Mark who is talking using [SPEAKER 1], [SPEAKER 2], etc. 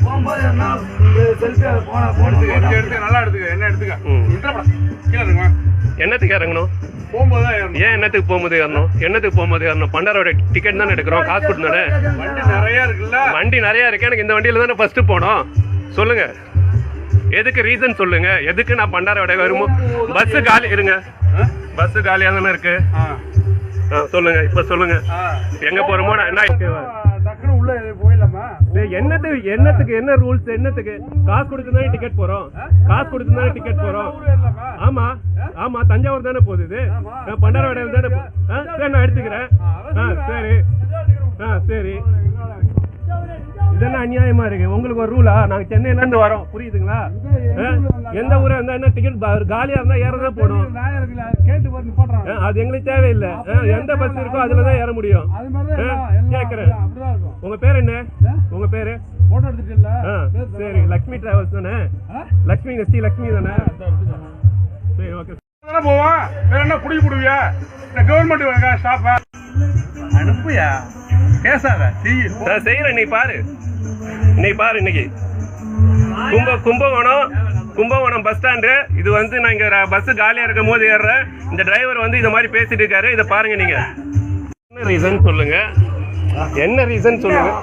[SPEAKER 1] போகும்போது நல்லா எடுத்துக்க என்ன எடுத்துக்க
[SPEAKER 2] என்னத்துக்கு இறங்கணும் ஏன் என்னத்துக்கு போகும்போது ஏறணும் என்னத்துக்கு போகும்போது ஏறணும் பண்டாரோட டிக்கெட் தானே எடுக்கிறோம் காசு கொடுத்தானே
[SPEAKER 1] வண்டி நிறைய இருக்குல்ல
[SPEAKER 2] வண்டி நிறைய இருக்கு எனக்கு இந்த வண்டியில தானே ஃபர்ஸ்ட் போனோம் சொல்லுங்க எதுக்கு ரீசன் சொல்லுங்க எதுக்கு நான் பண்டாரோட வரும்போது பஸ் காலி இருங்க பஸ் காலியாக தானே இருக்கு சொல்லுங்க இப்ப சொல்லுங்க எங்க போறோமோ என்ன
[SPEAKER 1] உள்ள போயிடலாமா
[SPEAKER 2] என்னத்துக்கு என்ன ரூல்ஸ் என்னத்துக்கு காசு கொடுத்துதானே டிக்கெட் போறோம் காசு கொடுத்துதானே டிக்கெட் போறோம் ஆமா ஆமா தஞ்சாவூர் தானே போகுது இது பண்டாரவாடை தானே சரி நான் எடுத்துக்கிறேன் சரி சரி இதெல்லாம் அநியாயமா இருக்கு உங்களுக்கு ஒரு ரூலா நாங்க சென்னையில இருந்து வரோம் புரியுதுங்களா எந்த ஊரா இருந்தா என்ன டிக்கெட் காலியா இருந்தா ஏறதான் போடும் அது எங்களுக்கு தேவையில்லை எந்த பஸ் இருக்கோ அதுலதான் ஏற முடியும் கேக்குறேன் உங்க பேர் என்ன உங்க பேரு சரி லக்ஷ்மி டிராவல்ஸ் தானே லக்ஷ்மி ஸ்ரீ லக்ஷ்மி தானே சரி ஓகே
[SPEAKER 1] போவான் வேற என்ன புடிக்க முடியா கவர்மெண்ட் ஸ்டாப்பா அனுப்புயா பேசாத
[SPEAKER 2] செய்யறேன் நீ பாரு இன்னைக்கு கும்பகோணம் பஸ் ஸ்டாண்டு இது வந்து நான் இங்க பஸ் காலியா இருக்கும் போது ஏறுறேன் இந்த டிரைவர் வந்து இந்த மாதிரி பேசிட்டு இருக்காரு இதை பாருங்க நீங்க என்ன ரீசன் சொல்லுங்க